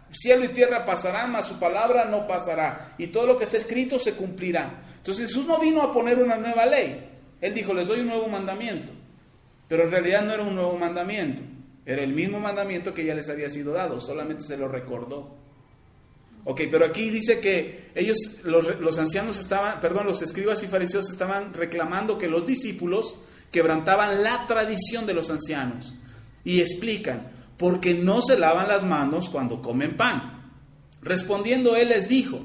Cielo y tierra pasarán, mas su palabra no pasará. Y todo lo que está escrito se cumplirá. Entonces Jesús no vino a poner una nueva ley. Él dijo, les doy un nuevo mandamiento. Pero en realidad no era un nuevo mandamiento. Era el mismo mandamiento que ya les había sido dado. Solamente se lo recordó. Ok, pero aquí dice que ellos, los ancianos los escribas y fariseos estaban reclamando que los discípulos quebrantaban la tradición de los ancianos. Y explican, porque no se lavan las manos cuando comen pan. Respondiendo él les dijo,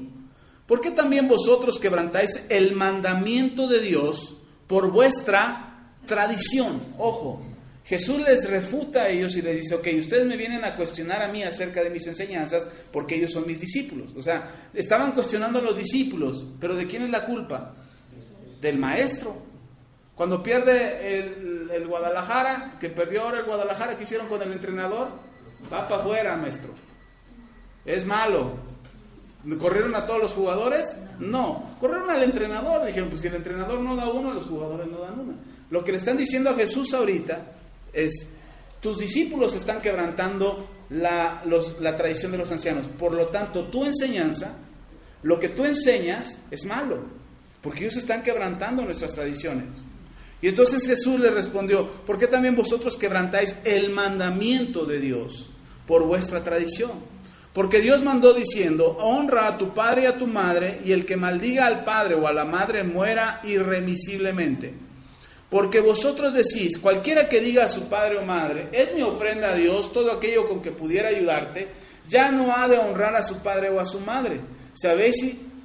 ¿por qué también vosotros quebrantáis el mandamiento de Dios por vuestra tradición? Ojo, Jesús les refuta a ellos y les dice, ok, ustedes me vienen a cuestionar a mí acerca de mis enseñanzas porque ellos son mis discípulos. O sea, estaban cuestionando a los discípulos, pero ¿de quién es la culpa? Del maestro. Cuando pierde el Guadalajara, que perdió ahora el Guadalajara, ¿qué hicieron con el entrenador? Va para afuera, maestro. Es malo. ¿Corrieron a todos los jugadores? No, corrieron al entrenador. Dijeron, pues si el entrenador no da uno, los jugadores no dan una. Lo que le están diciendo a Jesús ahorita es, tus discípulos están quebrantando la tradición de los ancianos. Por lo tanto, tu enseñanza, lo que tú enseñas es malo, porque ellos están quebrantando nuestras tradiciones. Y entonces Jesús le respondió, ¿por qué también vosotros quebrantáis el mandamiento de Dios por vuestra tradición? Porque Dios mandó diciendo, honra a tu padre y a tu madre, y el que maldiga al padre o a la madre muera irremisiblemente. Porque vosotros decís, cualquiera que diga a su padre o madre, es mi ofrenda a Dios, todo aquello con que pudiera ayudarte, ya no ha de honrar a su padre o a su madre.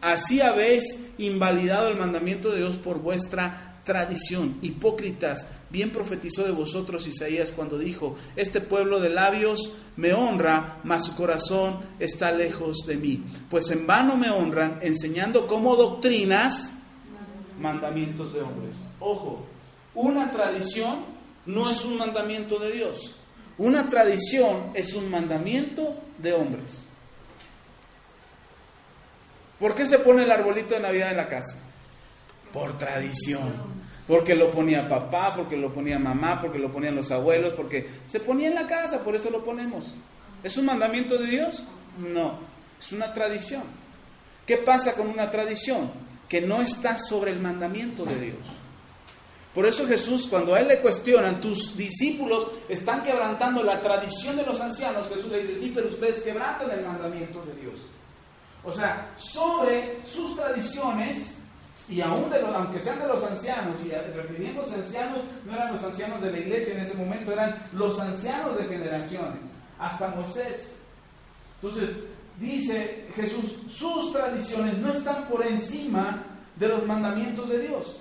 Así habéis invalidado el mandamiento de Dios por vuestra tradición. Hipócritas, bien profetizó de vosotros Isaías cuando dijo, este pueblo de labios me honra, mas su corazón está lejos de mí. Pues en vano me honran, enseñando como doctrinas mandamientos de hombres. Ojo, una tradición no es un mandamiento de Dios. Una tradición es un mandamiento de hombres. ¿Por qué se pone el arbolito de Navidad en la casa? Por tradición. Porque lo ponía papá, porque lo ponía mamá, porque lo ponían los abuelos, porque se ponía en la casa, por eso lo ponemos. ¿Es un mandamiento de Dios? No, es una tradición. ¿Qué pasa con una tradición? Que no está sobre el mandamiento de Dios. Por eso Jesús, cuando a él le cuestionan, tus discípulos están quebrantando la tradición de los ancianos, Jesús le dice, sí, pero ustedes quebrantan el mandamiento de Dios. O sea, sobre sus tradiciones, y aún aunque sean de los ancianos, y refiriéndose a ancianos, no eran los ancianos de la iglesia en ese momento, eran los ancianos de generaciones, hasta Moisés. Entonces, dice Jesús, sus tradiciones no están por encima de los mandamientos de Dios.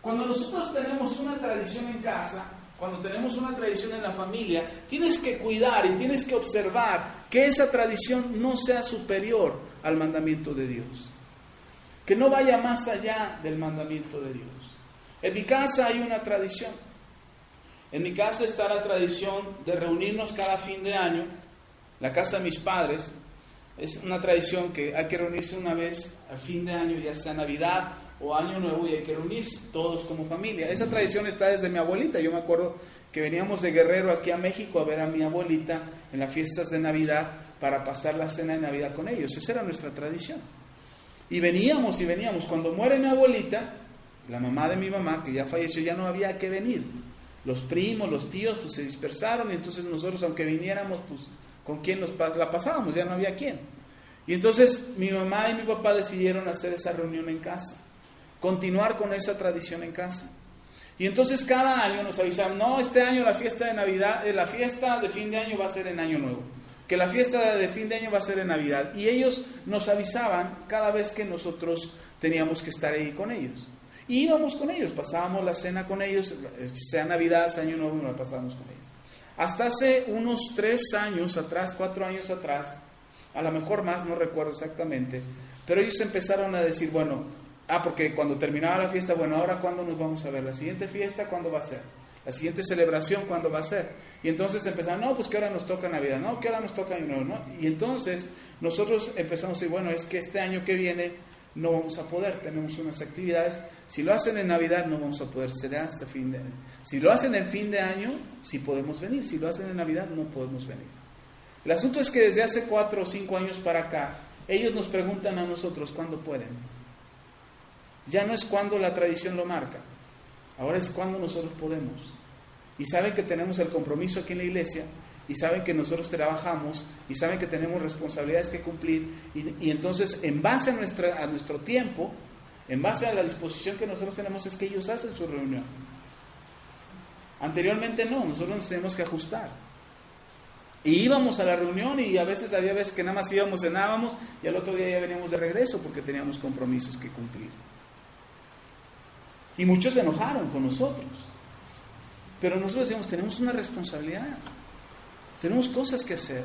Cuando nosotros tenemos una tradición en casa, cuando tenemos una tradición en la familia, tienes que cuidar y tienes que observar que esa tradición no sea superior al mandamiento de Dios. Que no vaya más allá del mandamiento de Dios. En mi casa hay una tradición. En mi casa está la tradición de reunirnos cada fin de año. La casa de mis padres es una tradición que hay que reunirse una vez al fin de año, ya sea Navidad o Año Nuevo, y hay que reunirse todos como familia. Esa tradición está desde mi abuelita. Yo me acuerdo que veníamos de Guerrero aquí a México a ver a mi abuelita en las fiestas de Navidad para pasar la cena de Navidad con ellos. Esa era nuestra tradición. Y veníamos. Cuando muere mi abuelita, la mamá de mi mamá, que ya falleció, ya no había que venir. Los primos, los tíos, pues se dispersaron, y entonces nosotros, aunque viniéramos, pues con quién la pasábamos, ya no había quién. Y entonces mi mamá y mi papá decidieron hacer esa reunión en casa, continuar con esa tradición en casa. Y entonces cada año nos avisaban, no, este año la fiesta de Navidad, la fiesta de fin de año va a ser en Año Nuevo, que la fiesta de fin de año va a ser en Navidad. Y ellos nos avisaban cada vez que nosotros teníamos que estar ahí con ellos. Y íbamos con ellos, pasábamos la cena con ellos, sea Navidad, sea Año Nuevo, nos la pasábamos con ellos. Hasta hace unos 3 años atrás, 4 años atrás, a lo mejor más, no recuerdo exactamente, pero ellos empezaron a decir, bueno, porque cuando terminaba la fiesta, bueno, ahora ¿cuándo nos vamos a ver? ¿La siguiente fiesta cuándo va a ser? ¿La siguiente celebración cuándo va a ser? Y entonces empezaron, no, pues que ahora nos toca Navidad, no, que ahora nos toca Año Nuevo, ¿no? Y entonces nosotros empezamos a decir, bueno, es que este año que viene no vamos a poder, tenemos unas actividades. Si lo hacen en Navidad no vamos a poder, será hasta fin de año. Si lo hacen en fin de año, sí podemos venir. Si lo hacen en Navidad, no podemos venir. El asunto es que desde hace 4 o 5 años para acá, ellos nos preguntan a nosotros cuándo pueden. Ya no es cuando la tradición lo marca, ahora es cuando nosotros podemos. Y saben que tenemos el compromiso aquí en la iglesia, y saben que nosotros trabajamos, y saben que tenemos responsabilidades que cumplir, y entonces en base a nuestro tiempo, en base a la disposición que nosotros tenemos, es que ellos hacen su reunión. Anteriormente no, nosotros nos tenemos que ajustar. Y íbamos a la reunión y a veces había veces que nada más íbamos, cenábamos y al otro día ya veníamos de regreso porque teníamos compromisos que cumplir. Y muchos se enojaron con nosotros. Pero nosotros decíamos, tenemos una responsabilidad. Tenemos cosas que hacer.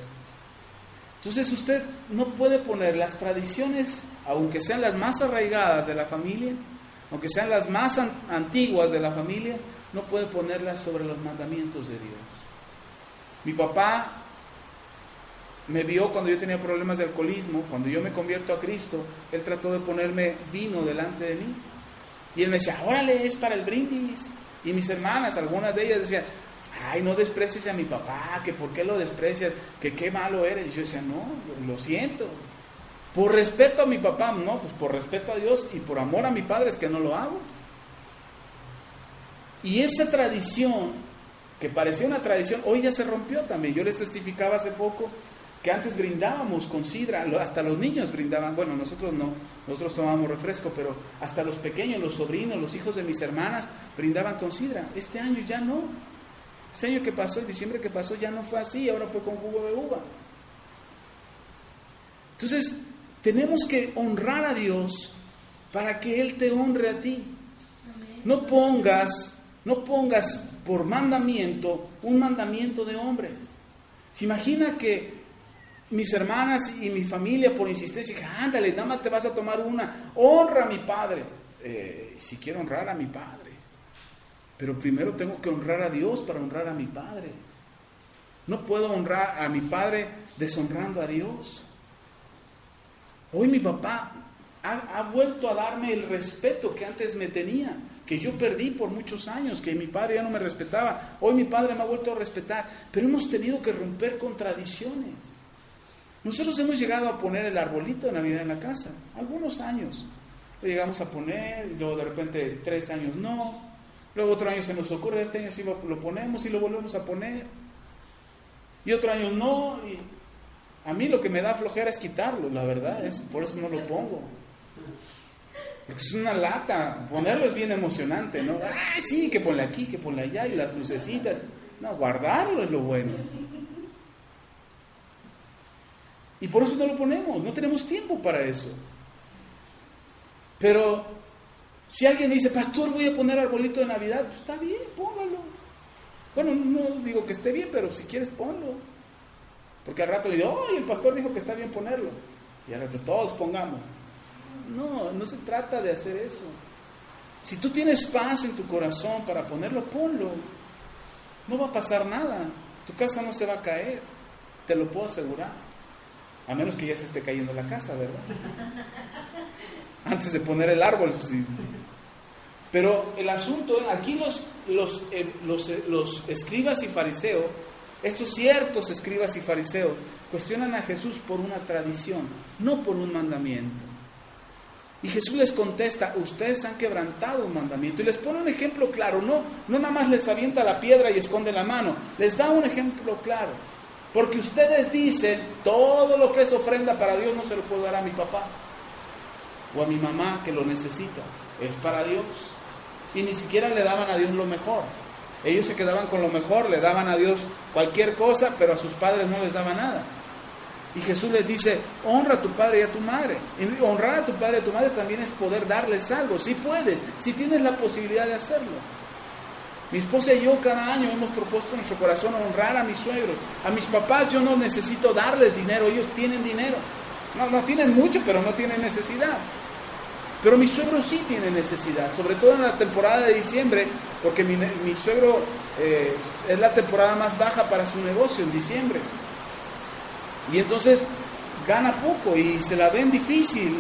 Entonces usted no puede poner las tradiciones, aunque sean las más arraigadas de la familia, aunque sean las más antiguas de la familia, no puede ponerlas sobre los mandamientos de Dios. Mi papá me vio cuando yo tenía problemas de alcoholismo. Cuando yo me convierto a Cristo, él trató de ponerme vino delante de mí. Y él me decía, órale, es para el brindis. Y mis hermanas, algunas de ellas decían, ay, no desprecies a mi papá, que por qué lo desprecias, que qué malo eres. Y yo decía, no, lo siento. Por respeto a mi papá, no, pues por respeto a Dios y por amor a mi padre es que no lo hago. Y esa tradición, que parecía una tradición, hoy ya se rompió también. Yo les testificaba hace poco que antes brindábamos con sidra, hasta los niños brindaban, bueno, nosotros no, nosotros tomábamos refresco, pero hasta los pequeños, los sobrinos, los hijos de mis hermanas brindaban con sidra. Este año ya no. Este año que pasó, el diciembre que pasó, ya no fue así, ahora fue con jugo de uva. Entonces, tenemos que honrar a Dios para que Él te honre a ti. No pongas por mandamiento un mandamiento de hombres. ¿Se imagina que mis hermanas y mi familia por insistencia dijeron, ándale, nada más te vas a tomar una, honra a mi padre? Si quiero honrar a mi padre, pero primero tengo que honrar a Dios para honrar a mi padre. No puedo honrar a mi padre deshonrando a Dios. Hoy mi papá ha vuelto a darme el respeto que antes me tenía, que yo perdí por muchos años, que mi padre ya no me respetaba. Hoy mi padre me ha vuelto a respetar, pero hemos tenido que romper con tradiciones. Nosotros hemos llegado a poner el arbolito de Navidad en la casa, algunos años. Lo llegamos a poner, y luego de repente 3 años no, luego otro año se nos ocurre, este año sí lo ponemos y lo volvemos a poner. Y otro año no, y a mí lo que me da flojera es quitarlo, la verdad, por eso no lo pongo. Porque es una lata, ponerlo es bien emocionante, ¿no? ¡Ay, sí, que ponle aquí, que ponle allá, y las lucecitas! No, guardarlo es lo bueno. Y por eso no lo ponemos, no tenemos tiempo para eso. Pero si alguien me dice, pastor, voy a poner arbolito de Navidad, pues está bien, póngalo. Bueno, no digo que esté bien, pero si quieres ponlo. Porque al rato digo, ¡ay, el pastor dijo que está bien ponerlo! Y al rato todos pongamos. No se trata de hacer eso. Si tú tienes paz en tu corazón para ponerlo, ponlo. No va a pasar nada. Tu casa no se va a caer, te lo puedo asegurar. A menos que ya se esté cayendo la casa, ¿verdad? Antes de poner el árbol, sí. Pero el asunto, aquí los escribas y fariseos, estos ciertos escribas y fariseos, cuestionan a Jesús por una tradición, no por un mandamiento. Y Jesús les contesta, ustedes han quebrantado un mandamiento. Y les pone un ejemplo claro, no nada más les avienta la piedra y esconde la mano, les da un ejemplo claro. Porque ustedes dicen, todo lo que es ofrenda para Dios no se lo puedo dar a mi papá o a mi mamá que lo necesita, es para Dios. Y ni siquiera le daban a Dios lo mejor. Ellos se quedaban con lo mejor, le daban a Dios cualquier cosa, pero a sus padres no les daba nada. Y Jesús les dice, honra a tu padre y a tu madre. Y honrar a tu padre y a tu madre también es poder darles algo. Si puedes, si tienes la posibilidad de hacerlo. Mi esposa y yo cada año hemos propuesto en nuestro corazón honrar a mis suegros. A mis papás yo no necesito darles dinero, ellos tienen dinero. No tienen mucho, pero no tienen necesidad. Pero mi suegro sí tiene necesidad, sobre todo en la temporada de diciembre, porque mi suegro es la temporada más baja para su negocio en diciembre. Y entonces gana poco y se la ven difícil.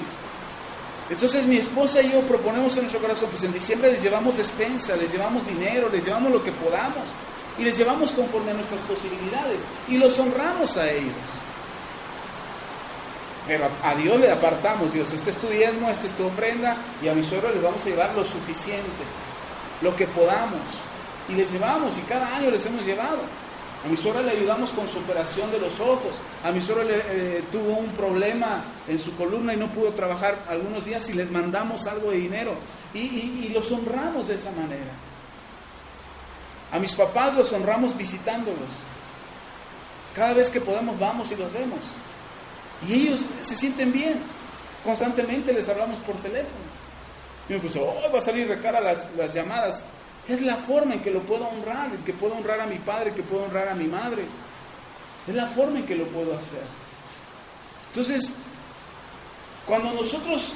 Entonces mi esposa y yo proponemos en nuestro corazón, pues en diciembre les llevamos despensa, les llevamos dinero, les llevamos lo que podamos. y les llevamos conforme a nuestras posibilidades y los honramos a ellos. Pero a Dios le apartamos, Dios, este es tu diezmo, esta es tu ofrenda, y a mi suegro les vamos a llevar lo suficiente, lo que podamos, y les llevamos, y cada año les hemos llevado. A mi suegra le ayudamos con su operación de los ojos. A mi suegra tuvo un problema en su columna y no pudo trabajar algunos días, y les mandamos algo de dinero y los honramos de esa manera. A mis papás los honramos visitándolos. Cada vez que podemos vamos y los vemos. Y ellos se sienten bien. Constantemente les hablamos por teléfono. Y me puso, va a salir de cara las llamadas. Es la forma en que lo puedo honrar, en que puedo honrar a mi padre, que puedo honrar a mi madre. Es la forma en que lo puedo hacer. Entonces, cuando nosotros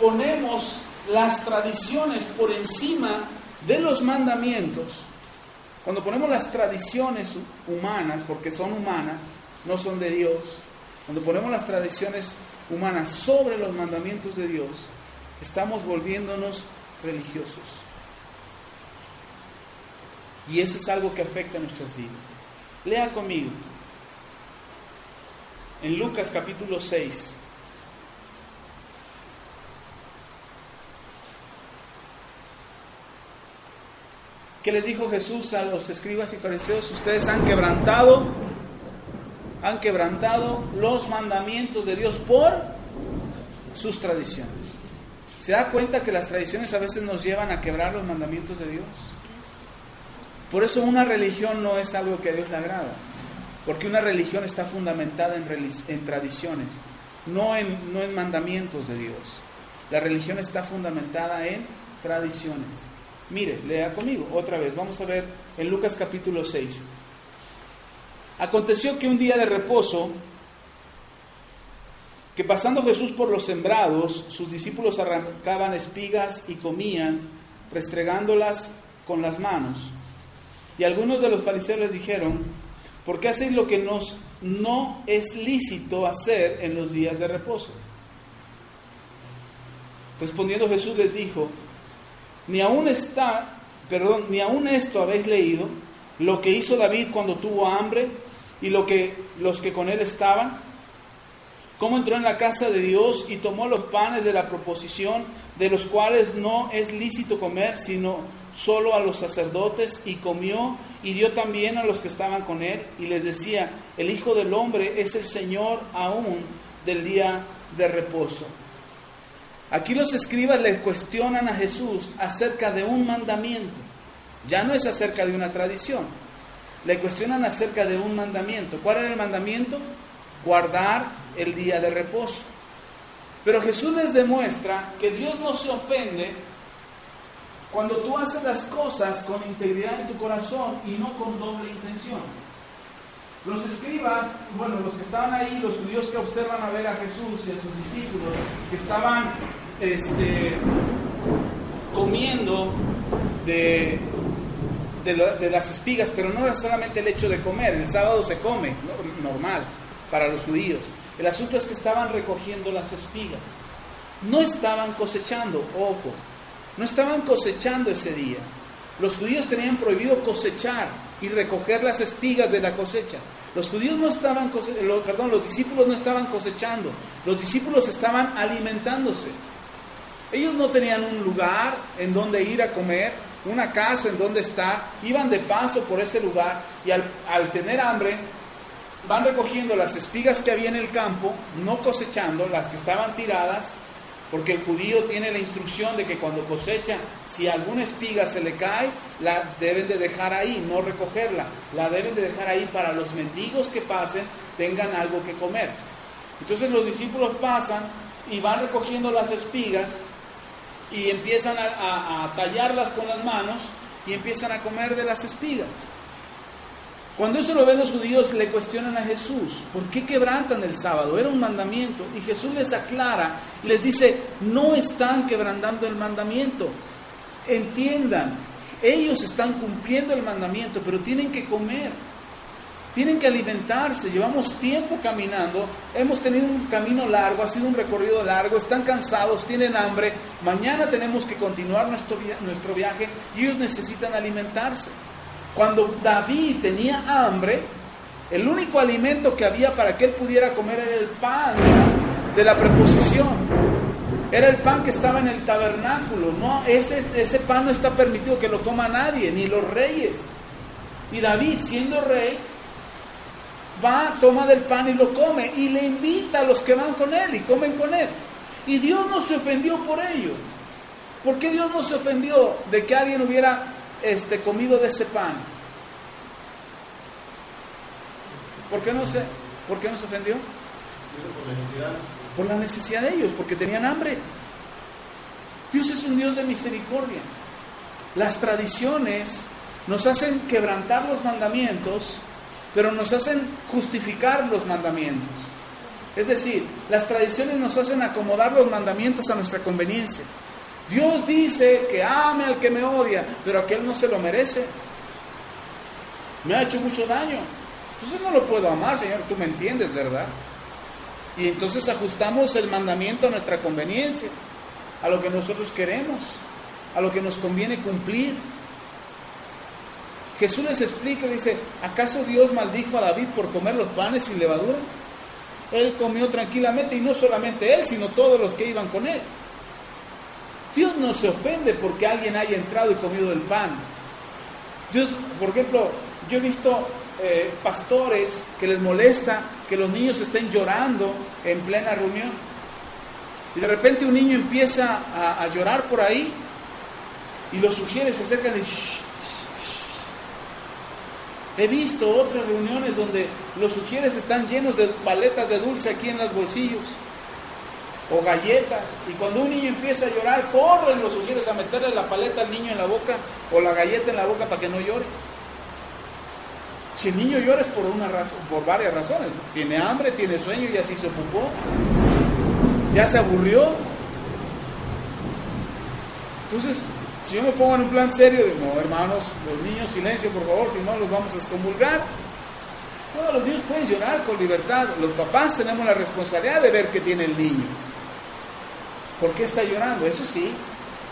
ponemos las tradiciones por encima de los mandamientos, cuando ponemos las tradiciones humanas, porque son humanas, no son de Dios, cuando ponemos las tradiciones humanas sobre los mandamientos de Dios, estamos volviéndonos religiosos. Y eso es algo que afecta a nuestras vidas. Lea conmigo. En Lucas capítulo 6. ¿Qué les dijo Jesús a los escribas y fariseos? Ustedes han quebrantado los mandamientos de Dios por sus tradiciones. ¿Se da cuenta que las tradiciones a veces nos llevan a quebrar los mandamientos de Dios? Por eso una religión no es algo que a Dios le agrada, porque una religión está fundamentada en tradiciones, no en mandamientos de Dios. La religión está fundamentada en tradiciones. Mire, lea conmigo otra vez, vamos a ver en Lucas capítulo 6. Aconteció que un día de reposo, que pasando Jesús por los sembrados, sus discípulos arrancaban espigas y comían, restregándolas con las manos. Y algunos de los fariseos les dijeron, ¿por qué hacéis lo que no es lícito hacer en los días de reposo? Respondiendo Jesús les dijo, ni aún esto habéis leído, lo que hizo David cuando tuvo hambre y los que con él estaban, cómo entró en la casa de Dios y tomó los panes de la proposición, de los cuales no es lícito comer, sino solo a los sacerdotes, y comió y dio también a los que estaban con él, y les decía, el Hijo del Hombre es el Señor aún del día de reposo. Aquí los escribas le cuestionan a Jesús acerca de un mandamiento. Ya no es acerca de una tradición. Le cuestionan acerca de un mandamiento. ¿Cuál era el mandamiento? Guardar el día de reposo. Pero Jesús les demuestra que Dios no se ofende cuando tú haces las cosas con integridad en tu corazón y no con doble intención. Los escribas, los que estaban ahí, los judíos que observan a ver a Jesús y a sus discípulos, que estaban comiendo de las espigas, pero no era solamente el hecho de comer, el sábado se come, normal, para los judíos. El asunto es que estaban recogiendo las espigas, no estaban cosechando, ojo, no estaban cosechando ese día. Los judíos tenían prohibido cosechar y recoger las espigas de la cosecha. Los judíos no estaban los discípulos no estaban cosechando, los discípulos estaban alimentándose. Ellos no tenían un lugar en donde ir a comer, una casa en donde estar, iban de paso por ese lugar y al tener hambre van recogiendo las espigas que había en el campo, no cosechando las que estaban tiradas, porque el judío tiene la instrucción de que cuando cosecha, si alguna espiga se le cae, la deben de dejar ahí, no recogerla, la deben de dejar ahí para los mendigos que pasen tengan algo que comer. Entonces los discípulos pasan y van recogiendo las espigas y empiezan a tallarlas con las manos y empiezan a comer de las espigas. Cuando eso lo ven los judíos, le cuestionan a Jesús, ¿por qué quebrantan el sábado? Era un mandamiento. Y Jesús les aclara, les dice, no están quebrantando el mandamiento. Entiendan, ellos están cumpliendo el mandamiento, pero tienen que comer, tienen que alimentarse. Llevamos tiempo caminando, hemos tenido un camino largo, ha sido un recorrido largo, están cansados, tienen hambre. Mañana tenemos que continuar nuestro viaje y ellos necesitan alimentarse. Cuando David tenía hambre, el único alimento que había para que él pudiera comer era el pan de la preposición. Era el pan que estaba en el tabernáculo. No, ese pan no está permitido que lo coma nadie, ni los reyes. Y David, siendo rey, va, toma del pan y lo come, y le invita a los que van con él y comen con él. Y Dios no se ofendió por ello. ¿Por qué Dios no se ofendió de que alguien hubiera comido de ese pan? ¿Por qué no se ofendió? Por la necesidad de ellos, porque tenían hambre. Dios es un Dios de misericordia. Las tradiciones nos hacen quebrantar los mandamientos, pero nos hacen justificar los mandamientos. Es decir, las tradiciones nos hacen acomodar los mandamientos a nuestra conveniencia. Dios dice que ame al que me odia, pero aquel no se lo merece. Me ha hecho mucho daño. Entonces no lo puedo amar, Señor, tú me entiendes, ¿verdad? Y entonces ajustamos el mandamiento a nuestra conveniencia, a lo que nosotros queremos, a lo que nos conviene cumplir. Jesús les explica, dice, ¿acaso Dios maldijo a David por comer los panes sin levadura? Él comió tranquilamente, y no solamente él, sino todos los que iban con él. Dios no se ofende porque alguien haya entrado y comido el pan. Dios, por ejemplo, yo he visto pastores que les molesta que los niños estén llorando en plena reunión. Y de repente un niño empieza a llorar por ahí, y los sugieres se acercan y shh. He visto otras reuniones donde los sugieres están llenos de paletas de dulce aquí en los bolsillos, o galletas, y cuando un niño empieza a llorar, corren los sugieres a meterle la paleta al niño en la boca, o la galleta en la boca para que no llore. Si el niño llora es por una razón, por varias razones. Tiene hambre, tiene sueño, ya se hizo popó, ya se aburrió. Entonces, si yo me pongo en un plan serio de, no, hermanos, los niños, silencio por favor, si no los vamos a excomulgar. No, los niños pueden llorar con libertad. Los papás tenemos la responsabilidad de ver qué tiene el niño. ¿Por qué está llorando? Eso sí,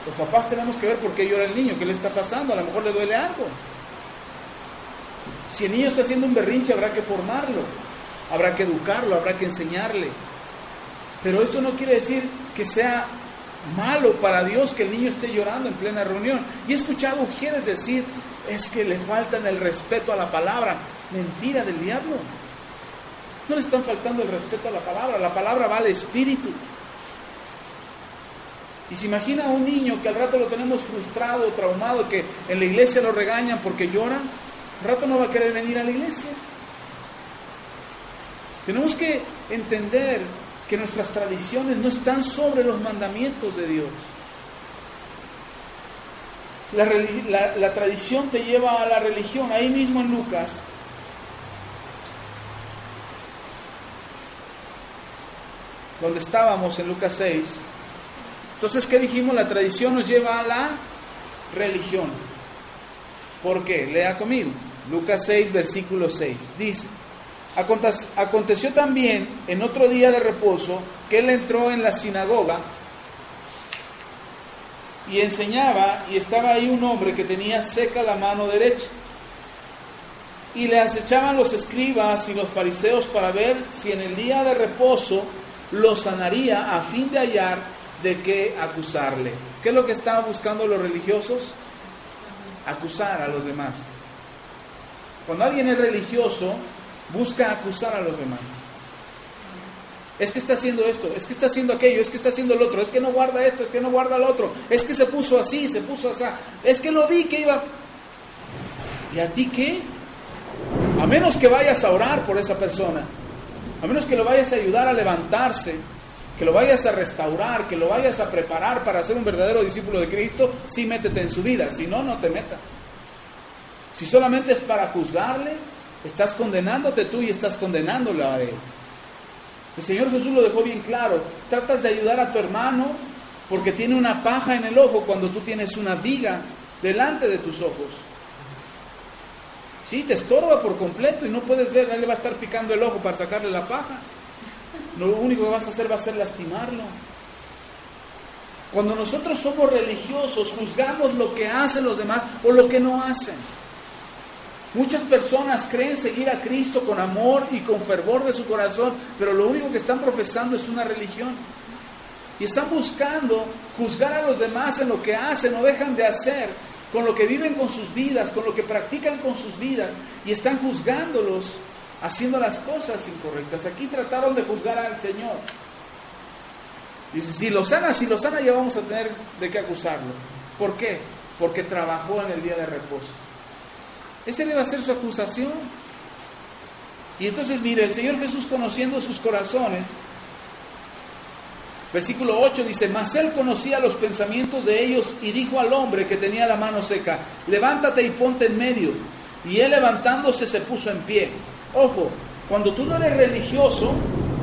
los papás tenemos que ver por qué llora el niño, qué le está pasando, a lo mejor le duele algo. Si el niño está haciendo un berrinche, habrá que formarlo, habrá que educarlo, habrá que enseñarle. Pero eso no quiere decir que sea malo para Dios que el niño esté llorando en plena reunión. Y he escuchado mujeres decir, es que le faltan el respeto a la palabra. Mentira del diablo. No le están faltando el respeto a la palabra va al espíritu. Y se imagina a un niño que al rato lo tenemos frustrado, traumado, que en la iglesia lo regañan porque llora, al rato no va a querer venir a la iglesia. Tenemos que entender que nuestras tradiciones no están sobre los mandamientos de Dios. La tradición te lleva a la religión. Ahí mismo en Lucas, donde estábamos en Lucas 6. Entonces, ¿qué dijimos? La tradición nos lleva a la religión. ¿Por qué? Lea conmigo. Lucas 6, versículo 6. Dice: aconteció también en otro día de reposo que él entró en la sinagoga y enseñaba, y estaba ahí un hombre que tenía seca la mano derecha. Y le acechaban los escribas y los fariseos para ver si en el día de reposo lo sanaría, a fin de hallar de qué acusarle. ¿Qué es lo que estaban buscando los religiosos? Acusar a los demás. Cuando alguien es religioso, busca acusar a los demás. Es que está haciendo esto, es que está haciendo aquello, es que está haciendo el otro, es que no guarda esto, es que no guarda lo otro, es que se puso así, se puso así, es que lo vi que iba. ¿Y a ti qué? A menos que vayas a orar por esa persona, a menos que lo vayas a ayudar a levantarse, que lo vayas a restaurar, que lo vayas a preparar para ser un verdadero discípulo de Cristo, sí métete en su vida, si no, no te metas. Si solamente es para juzgarle, estás condenándote tú y estás condenándolo a él. El Señor Jesús lo dejó bien claro. Tratas de ayudar a tu hermano porque tiene una paja en el ojo cuando tú tienes una viga delante de tus ojos. Sí, te estorba por completo y no puedes ver, él le va a estar picando el ojo para sacarle la paja. Lo único que vas a hacer va a ser lastimarlo. Cuando nosotros somos religiosos, juzgamos lo que hacen los demás o lo que no hacen. Muchas personas creen seguir a Cristo con amor y con fervor de su corazón, pero lo único que están profesando es una religión. Y están buscando juzgar a los demás en lo que hacen o dejan de hacer, con lo que viven con sus vidas, con lo que practican con sus vidas, y están juzgándolos haciendo las cosas incorrectas. Aquí trataron de juzgar al Señor. Dice, si lo sana, ya vamos a tener de qué acusarlo. ¿Por qué? Porque trabajó en el día de reposo. Esa iba a ser su acusación. Y entonces, mire, el Señor Jesús, conociendo sus corazones, versículo 8 dice, mas Él conocía los pensamientos de ellos y dijo al hombre que tenía la mano seca, levántate y ponte en medio. Y él, levantándose, se puso en pie. Ojo, cuando tú no eres religioso,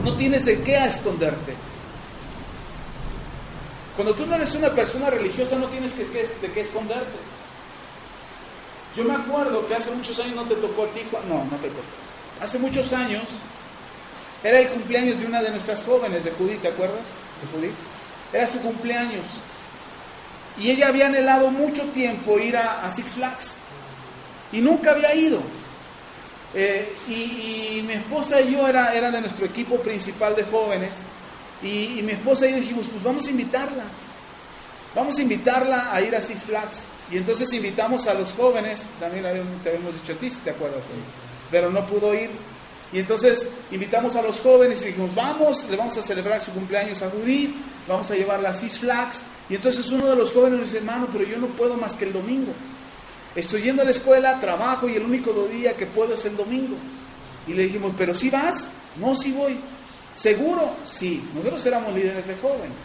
no tienes de qué esconderte. Cuando tú no eres una persona religiosa, no tienes de qué esconderte. Yo me acuerdo que hace muchos años, no te tocó a ti, no te tocó. Hace muchos años, era el cumpleaños de una de nuestras jóvenes, de Judith, ¿te acuerdas? De Judith. Era su cumpleaños. Y ella había anhelado mucho tiempo ir a Six Flags. Y nunca había ido. Y mi esposa y yo era de nuestro equipo principal de jóvenes. Y mi esposa y yo dijimos, pues vamos a invitarla. Vamos a invitarla a ir a Six Flags. Y entonces invitamos a los jóvenes. También te habíamos dicho a ti, si te acuerdas. Pero no pudo ir. Y entonces invitamos a los jóvenes y dijimos, vamos, le vamos a celebrar su cumpleaños a Judith, vamos a llevarla a Six Flags. Y entonces uno de los jóvenes dice, hermano, pero yo no puedo más que el domingo. Estoy yendo a la escuela, trabajo y el único día que puedo es el domingo. Y le dijimos, ¿pero sí vas? No, sí voy. ¿Seguro? Sí. Nosotros éramos líderes de jóvenes.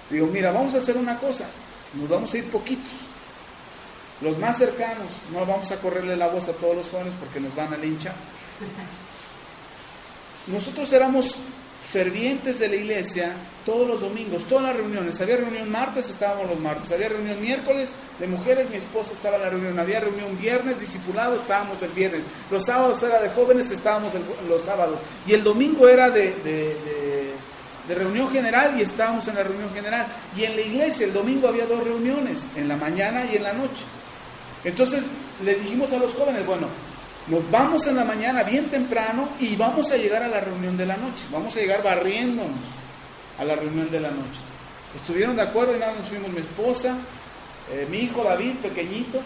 Digo, mira, vamos a hacer una cosa, nos vamos a ir poquitos. Los más cercanos, no vamos a correrle la voz a todos los jóvenes porque nos van a linchar. Nosotros éramos fervientes de la iglesia todos los domingos, todas las reuniones. Había reunión martes, estábamos los martes. Había reunión miércoles de mujeres, mi esposa estaba en la reunión. Había reunión viernes, discipulado, estábamos el viernes. Los sábados era de jóvenes, estábamos los sábados. Y el domingo era de reunión general y estábamos en la reunión general. Y en la iglesia el domingo había 2 reuniones, en la mañana y en la noche. Entonces les dijimos a los jóvenes, bueno, nos vamos en la mañana bien temprano y vamos a llegar a la reunión de la noche. Vamos a llegar barriéndonos a la reunión de la noche. Estuvieron de acuerdo y nada, nos fuimos mi esposa, mi hijo David, pequeñito,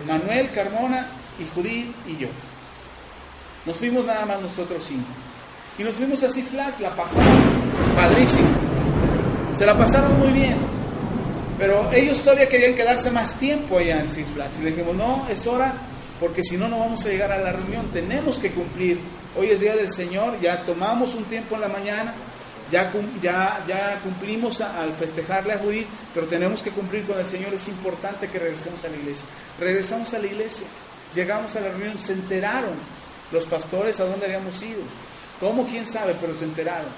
Manuel, Carmona y Judith y yo. Nos fuimos nada más nosotros 5. Y nos fuimos a Six Flags, la pasaron padrísimo. Se la pasaron muy bien. Pero ellos todavía querían quedarse más tiempo allá en Six Flags. Y le dijimos, no, es hora, porque si no, no vamos a llegar a la reunión. Tenemos que cumplir. Hoy es día del Señor, ya tomamos un tiempo en la mañana, ya cumplimos al festejarle a Judith, pero tenemos que cumplir con el Señor. Es importante que regresemos a la iglesia. Regresamos a la iglesia, llegamos a la reunión, se enteraron los pastores a dónde habíamos ido. ¿Cómo? ¿Quién sabe? Pero se enteraron.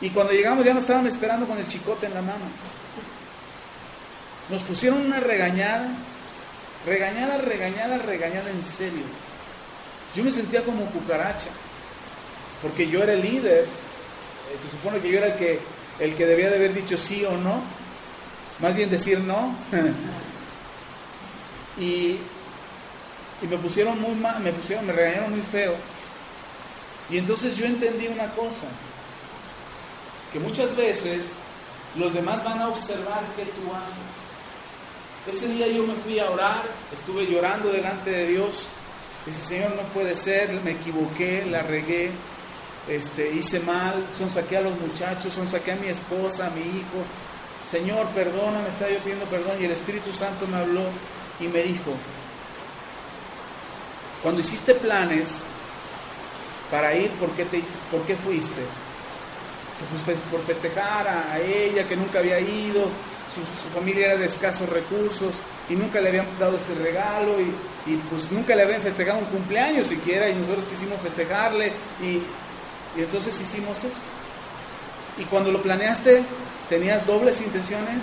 Y cuando llegamos ya nos estaban esperando con el chicote en la mano. Nos pusieron una regañada en serio. Yo me sentía como cucaracha, porque yo era el líder. Se supone que yo era el que debía de haber dicho sí o no, más bien decir no. y me pusieron muy mal, me regañaron muy feo. Y entonces yo entendí una cosa, que muchas veces los demás van a observar qué tú haces. Ese día yo me fui a orar, estuve llorando delante de Dios. Dice, Señor, no puede ser, me equivoqué, la regué, hice mal, sonsaqué a los muchachos, sonsaqué a mi esposa, a mi hijo. Señor, perdóname, estaba yo pidiendo perdón. Y el Espíritu Santo me habló y me dijo, cuando hiciste planes para ir, ¿por qué fuiste? Pues por festejar a ella que nunca había ido. Su familia era de escasos recursos y nunca le habían dado ese regalo y pues nunca le habían festejado un cumpleaños siquiera, y nosotros quisimos festejarle y entonces hicimos eso. Y cuando lo planeaste, ¿tenías dobles intenciones?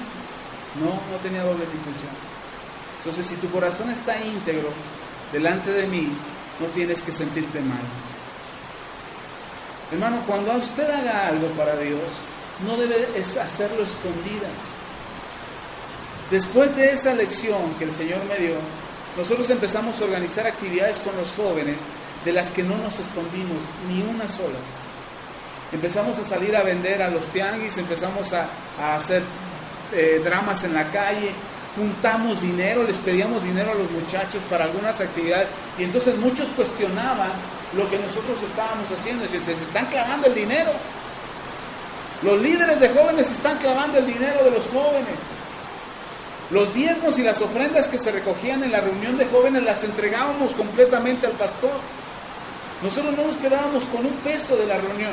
No tenía dobles intenciones. Entonces, si tu corazón está íntegro delante de mí, no tienes que sentirte mal. Hermano, cuando usted haga algo para Dios, no debe hacerlo escondidas. Después de esa lección que el Señor me dio, nosotros empezamos a organizar actividades con los jóvenes de las que no nos escondimos ni una sola. Empezamos a salir a vender a los tianguis, empezamos a hacer dramas en la calle, juntamos dinero, les pedíamos dinero a los muchachos para algunas actividades, y entonces muchos cuestionaban lo que nosotros estábamos haciendo. Decían, se están clavando el dinero. Los líderes de jóvenes están clavando el dinero de los jóvenes. Los diezmos y las ofrendas que se recogían en la reunión de jóvenes las entregábamos completamente al pastor. Nosotros no nos quedábamos con un peso de la reunión,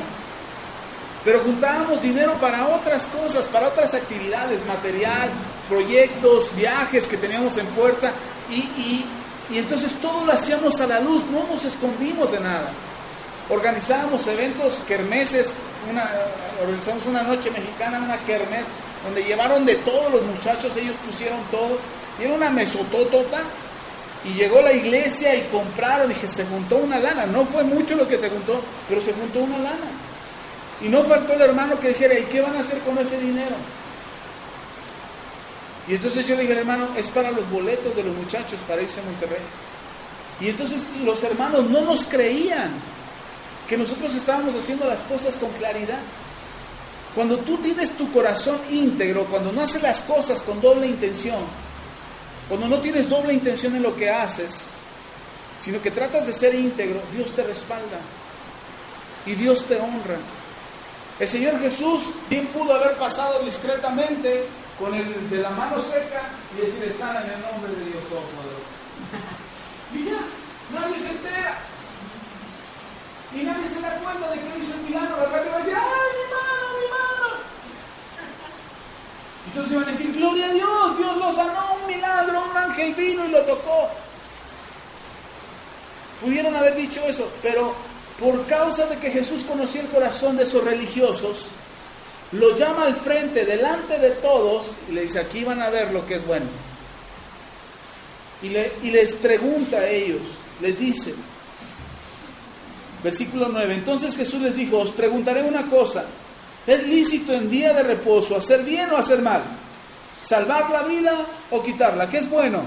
pero juntábamos dinero para otras cosas, para otras actividades, material, proyectos, viajes que teníamos en puerta, y entonces todo lo hacíamos a la luz, no nos escondimos de nada. Organizábamos eventos, kermeses, organizamos una noche mexicana, una kermés, donde llevaron de todo los muchachos, ellos pusieron todo, y era una mesototota, y llegó la iglesia y compraron, y se juntó una lana. No fue mucho lo que se juntó, pero se juntó una lana. Y no faltó el hermano que dijera, ¿y qué van a hacer con ese dinero? Y entonces yo le dije al hermano, es para los boletos de los muchachos para irse a Monterrey. Y entonces los hermanos no nos creían que nosotros estábamos haciendo las cosas con claridad. Cuando tú tienes tu corazón íntegro, cuando no haces las cosas con doble intención, cuando no tienes doble intención en lo que haces, sino que tratas de ser íntegro, Dios te respalda y Dios te honra. El Señor Jesús bien pudo haber pasado discretamente con el de la mano seca y decirle, sana en el nombre de Dios Todopoderoso. Y ya, nadie se entera. Y nadie se da cuenta de que él hizo un milagro. La gente va a decir, ¡ay, mi mano! Entonces iban a decir, gloria a Dios, Dios lo sanó, un milagro, un ángel vino y lo tocó. Pudieron haber dicho eso, pero por causa de que Jesús conocía el corazón de esos religiosos, lo llama al frente, delante de todos, y le dice, aquí van a ver lo que es bueno. Y les pregunta a ellos, les dice, versículo 9, entonces Jesús les dijo, os preguntaré una cosa, ¿es lícito en día de reposo hacer bien o hacer mal? ¿Salvar la vida o quitarla? ¿Qué es bueno?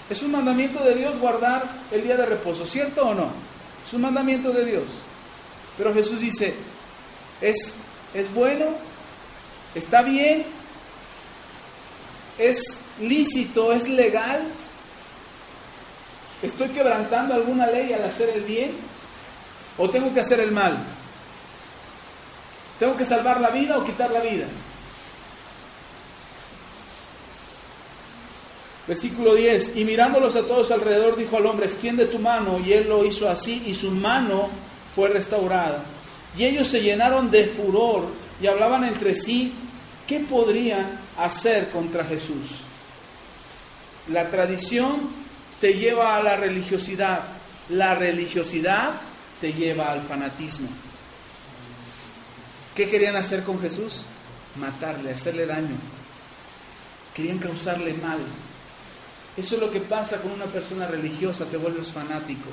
Es un mandamiento de Dios guardar el día de reposo, ¿cierto o no? Es un mandamiento de Dios. Pero Jesús dice, ¿es bueno? ¿Está bien? ¿Es lícito? ¿Es legal? ¿Estoy quebrantando alguna ley al hacer el bien? ¿O tengo que hacer el mal? ¿Tengo que salvar la vida o quitar la vida? Versículo 10, y mirándolos a todos alrededor dijo al hombre, extiende tu mano, y él lo hizo así, y su mano fue restaurada. Y ellos se llenaron de furor y hablaban entre sí, ¿qué podrían hacer contra Jesús? La tradición te lleva a la religiosidad te lleva al fanatismo. ¿Qué querían hacer con Jesús? Matarle, hacerle daño. Querían causarle mal. Eso es lo que pasa con una persona religiosa, te vuelves fanático.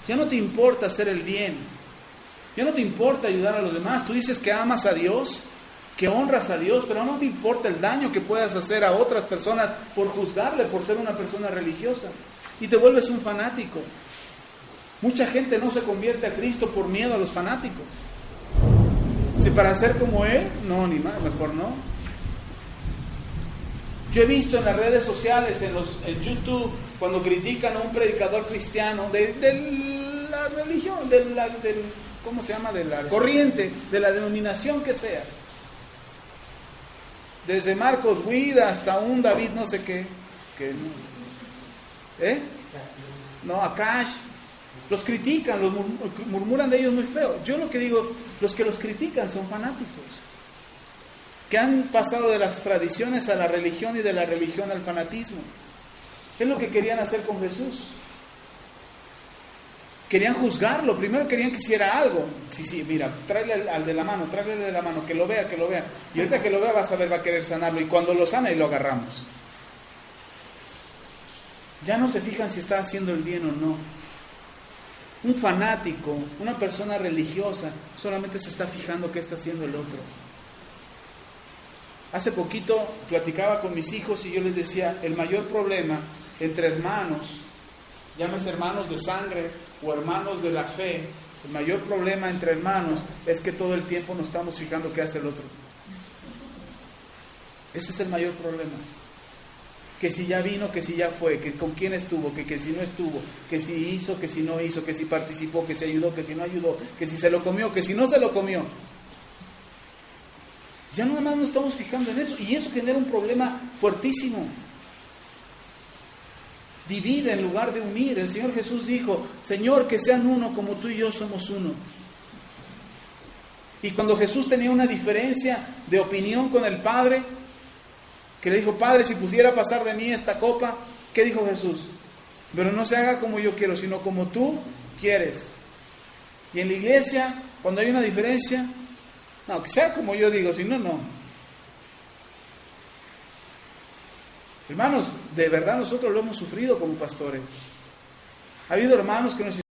Ya no te importa hacer el bien, ya no te importa ayudar a los demás. Tú dices que amas a Dios, que honras a Dios, pero no te importa el daño que puedas hacer a otras personas por juzgarle, por ser una persona religiosa. Y te vuelves un fanático. Mucha gente no se convierte a Cristo por miedo a los fanáticos. Si para ser como Él, no, ni más, mejor no. Yo he visto en las redes sociales, en YouTube, cuando critican a un predicador cristiano de la religión, ¿cómo se llama? De la corriente, de la denominación que sea. Desde Marcos Witt hasta un David no sé qué. No, Akash. Los critican, los murmuran de ellos muy feo. Yo lo que digo, los que los critican son fanáticos, que han pasado de las tradiciones a la religión y de la religión al fanatismo. ¿Qué es lo que querían hacer con Jesús? Querían juzgarlo, primero querían que hiciera algo. Sí, mira, tráele al de la mano, que lo vea. Y ahorita que lo vea vas a ver, va a querer sanarlo. Y cuando lo sana, y lo agarramos. Ya no se fijan si está haciendo el bien o no. Un fanático, una persona religiosa, solamente se está fijando qué está haciendo el otro. Hace poquito platicaba con mis hijos y yo les decía, el mayor problema entre hermanos, llámese hermanos de sangre o hermanos de la fe, el mayor problema entre hermanos es que todo el tiempo nos estamos fijando qué hace el otro. Ese es el mayor problema. Que si ya vino, que si ya fue, que con quién estuvo, que si no estuvo, que si hizo, que si no hizo, que si participó, que si ayudó, que si no ayudó, que si se lo comió, que si no se lo comió. Ya nada más nos estamos fijando en eso y eso genera un problema fuertísimo. Divide en lugar de unir. El Señor Jesús dijo, Señor, que sean uno como tú y yo somos uno. Y cuando Jesús tenía una diferencia de opinión con el Padre, que le dijo, Padre, si pudiera pasar de mí esta copa, ¿qué dijo Jesús? Pero no se haga como yo quiero, sino como tú quieres. Y en la iglesia, cuando hay una diferencia, no, que sea como yo digo, si no, no. Hermanos, de verdad nosotros lo hemos sufrido como pastores. Ha habido hermanos que nos